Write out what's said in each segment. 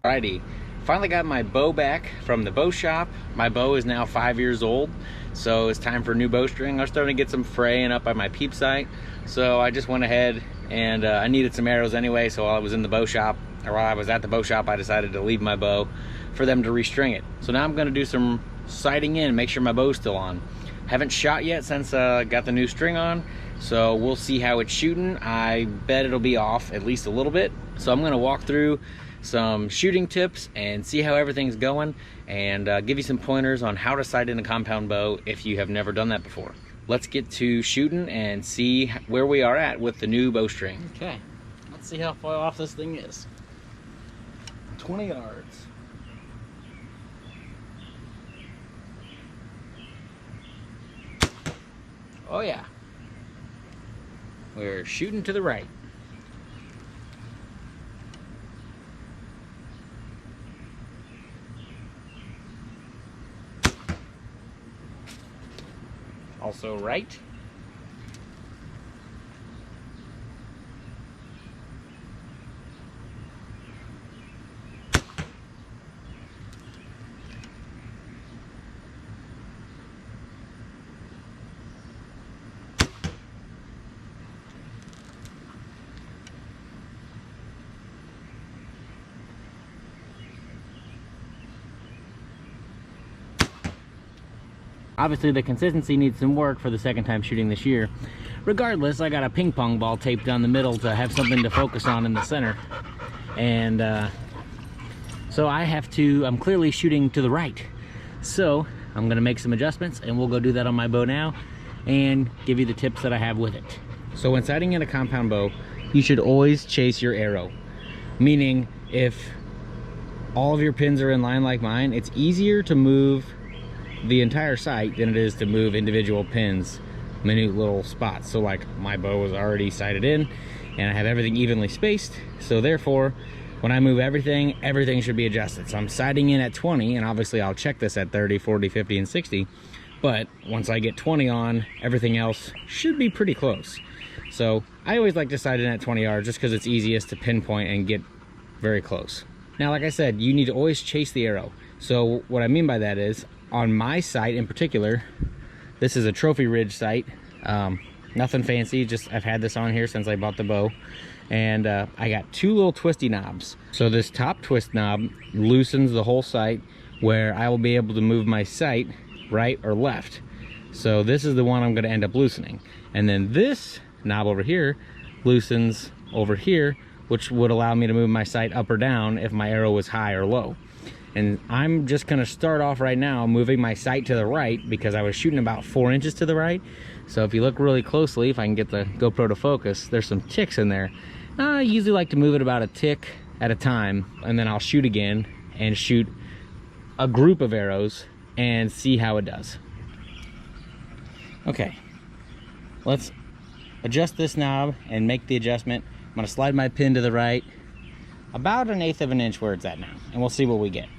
Alrighty, finally got my bow back from the bow shop. My bow is now 5 years old, so it's time for a new bowstring. I was starting to get some fraying up by my peep sight, so I just went ahead and I needed some arrows anyway, so while I was in the bow shop, or while I was at the bow shop, I decided to leave my bow for them to restring it. So now I'm gonna do some sighting in, make sure my bow's still on. Haven't shot yet since I got the new string on, so we'll see how it's shooting. I bet it'll be off at least a little bit. So I'm gonna walk through some shooting tips and see how everything's going, and give you some pointers on how to sight in a compound bow if you have never done that before. Let's get to shooting and see where we are at with the new bowstring. Okay, let's see how far off this thing is. 20 yards. Oh yeah, we're shooting to the right. Also right. Obviously the consistency needs some work for the second time shooting this year. Regardless, I got a ping pong ball taped down the middle to have something to focus on in the center. And so I'm clearly shooting to the right. So I'm gonna make some adjustments and we'll go do that on my bow now and give you the tips that I have with it. So when sighting in a compound bow, you should always chase your arrow. Meaning if all of your pins are in line like mine, it's easier to move the entire sight than it is to move individual pins, minute little spots. So like my bow is already sighted in and I have everything evenly spaced, so therefore when I move everything should be adjusted. So I'm sighting in at 20, and obviously I'll check this at 30, 40, 50, and 60, but once I get 20 on, everything else should be pretty close. So I always like to sight in at 20 yards just because it's easiest to pinpoint and get very close. Now, like I said, you need to always chase the arrow. So what I mean by that is, on my sight in particular, this is a trophy ridge sight, nothing fancy, just I've had this on here since I bought the bow, and I got two little twisty knobs. So this top twist knob loosens the whole sight, where I will be able to move my sight right or left. So this is the one I'm going to end up loosening, and then this knob over here loosens over here, which would allow me to move my sight up or down if my arrow was high or low. And I'm just gonna start off right now moving my sight to the right because I was shooting about 4 inches to the right. So if you look really closely, if I can get the GoPro to focus, there's some ticks in there. I usually like to move it about a tick at a time, and then I'll shoot again and shoot a group of arrows and see how it does. Okay, let's adjust this knob and make the adjustment. I'm gonna slide my pin to the right, about 1/8 of an inch where it's at now, and we'll see what we get.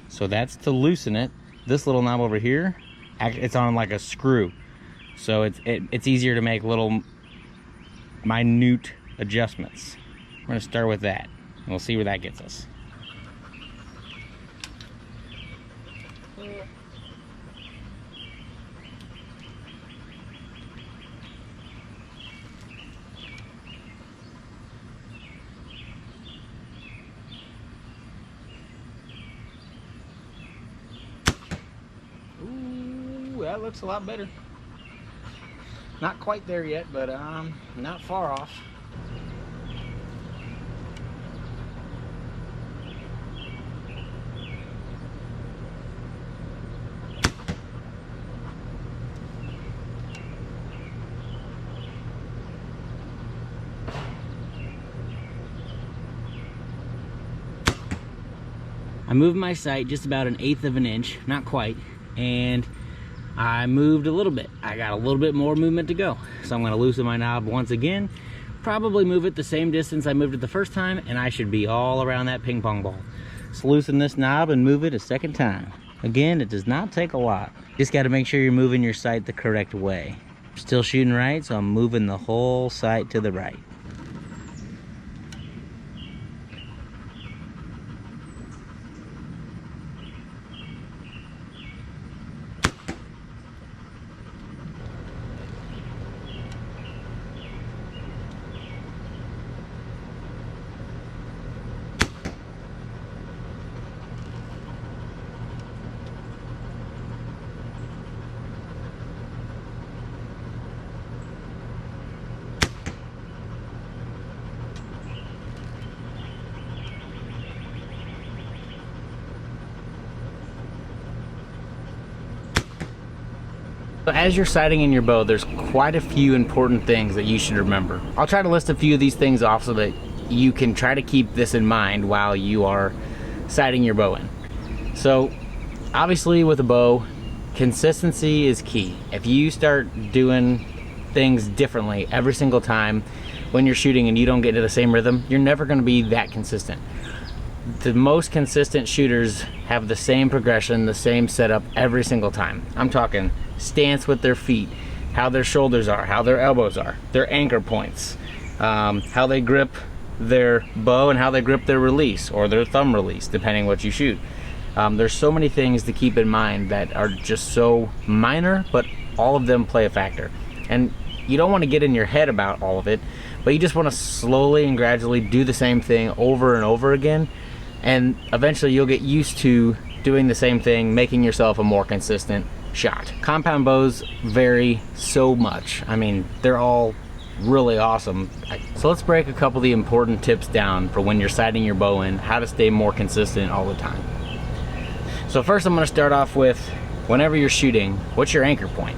So that's to loosen it. This little knob over here, it's on like a screw, so it's easier to make little minute adjustments. We're gonna start with that, and we'll see where that gets us. That looks a lot better. Not quite there yet, but not far off. I moved my sight just about 1/8 of an inch, not quite, and I moved a little bit. I got a little bit more movement to go. So I'm gonna loosen my knob once again, probably move it the same distance I moved it the first time, and I should be all around that ping pong ball. Let's loosen this knob and move it a second time. Again, it does not take a lot. Just gotta make sure you're moving your sight the correct way. Still shooting right, so I'm moving the whole sight to the right. So as you're sighting in your bow, there's quite a few important things that you should remember. I'll try to list a few of these things off so that you can try to keep this in mind while you are sighting your bow in. So obviously with a bow, consistency is key. If you start doing things differently every single time when you're shooting and you don't get into the same rhythm, you're never going to be that consistent. The most consistent shooters have the same progression, the same setup every single time. I'm talking stance with their feet, how their shoulders are, how their elbows are, their anchor points, how they grip their bow and how they grip their release or their thumb release, depending what you shoot. There's so many things to keep in mind that are just so minor, but all of them play a factor. And you don't want to get in your head about all of it, but you just want to slowly and gradually do the same thing over and over again, and eventually you'll get used to doing the same thing, making yourself a more consistent shot. Compound bows vary so much. I mean, they're all really awesome. So let's break a couple of the important tips down for when you're sighting your bow in, how to stay more consistent all the time. So first I'm going to start off with, whenever you're shooting, what's your anchor point?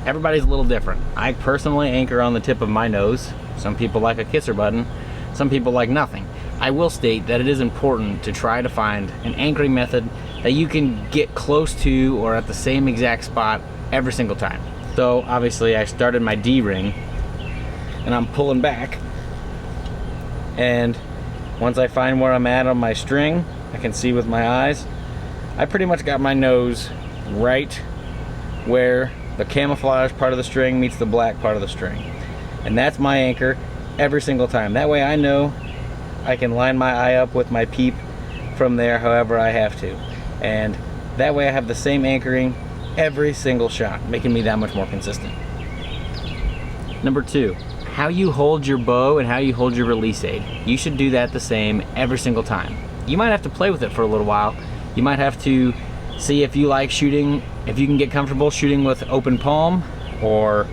Everybody's a little different. I personally anchor on the tip of my nose. Some people like a kisser button, some people like nothing. I will state that it is important to try to find an anchoring method that you can get close to or at the same exact spot every single time. So obviously I started my D-ring and I'm pulling back, and once I find where I'm at on my string, I can see with my eyes, I pretty much got my nose right where the camouflage part of the string meets the black part of the string. And that's my anchor every single time. That way I know I can line my eye up with my peep from there however I have to. And that way I have the same anchoring every single shot, making me that much more consistent. Number 2, how you hold your bow and how you hold your release aid. You should do that the same every single time. You might have to play with it for a little while. You might have to see if you like shooting, if you can get comfortable shooting with open palm, or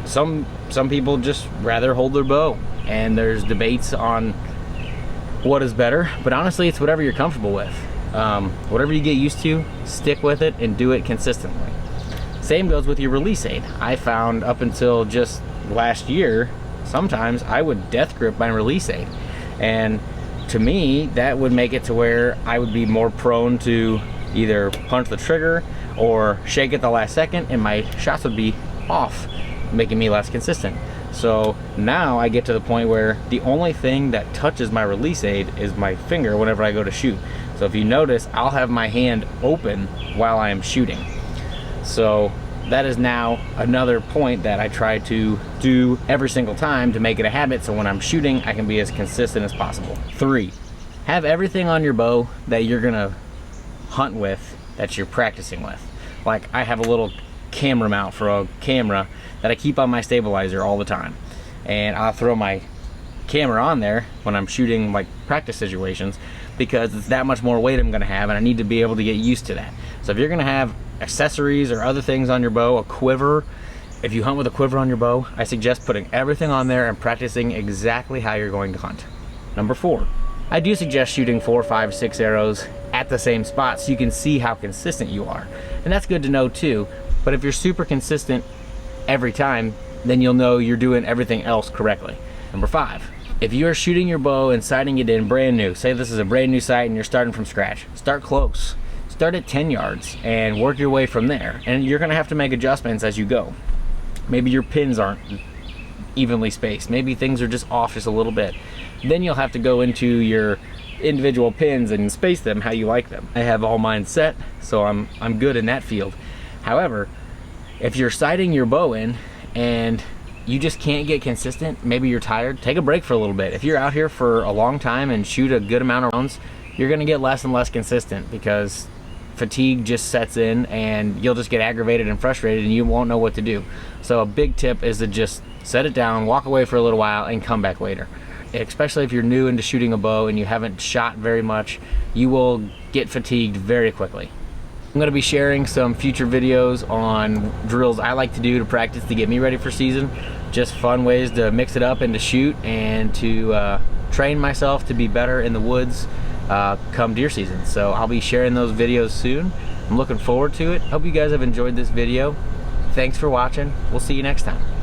some people just rather hold their bow, and there's debates on what is better, but honestly it's whatever you're comfortable with. Whatever you get used to, stick with it and do it consistently. Same goes with your release aid. I found up until just last year, sometimes I would death grip my release aid, and to me that would make it to where I would be more prone to either punch the trigger or shake at the last second, and my shots would be off, making me less consistent. So now I get to the point where the only thing that touches my release aid is my finger whenever I go to shoot. So if you notice, I'll have my hand open while I am shooting. So that is now another point that I try to do every single time to make it a habit, so when I'm shooting I can be as consistent as possible. 3, have everything on your bow that you're gonna hunt with, that you're practicing with. Like I have a little camera mount for a camera that I keep on my stabilizer all the time, and I'll throw my camera on there when I'm shooting like practice situations, because it's that much more weight I'm gonna have, and I need to be able to get used to that. So if you're gonna have accessories or other things on your bow, a quiver, if you hunt with a quiver on your bow, I suggest putting everything on there and practicing exactly how you're going to hunt. Number 4, I do suggest shooting 4, 5, 6 arrows at the same spot so you can see how consistent you are. And that's good to know too, but if you're super consistent every time, then you'll know you're doing everything else correctly. Number 5, if you're shooting your bow and sighting it in brand new, say this is a brand new sight and you're starting from scratch, start close. Start at 10 yards and work your way from there. And you're gonna have to make adjustments as you go. Maybe your pins aren't evenly spaced. Maybe things are just off just a little bit. Then you'll have to go into your individual pins and space them how you like them. I have all mine set, so I'm good in that field. However, if you're sighting your bow in and you just can't get consistent, maybe you're tired, take a break for a little bit. If you're out here for a long time and shoot a good amount of rounds, you're gonna get less and less consistent because fatigue just sets in and you'll just get aggravated and frustrated and you won't know what to do. So a big tip is to just set it down, walk away for a little while, and come back later. Especially if you're new into shooting a bow and you haven't shot very much, you will get fatigued very quickly. I'm going to be sharing some future videos on drills I like to do to practice to get me ready for season. Just fun ways to mix it up and to shoot and to train myself to be better in the woods come deer season. So I'll be sharing those videos soon. I'm looking forward to it. Hope you guys have enjoyed this video. Thanks for watching. We'll see you next time.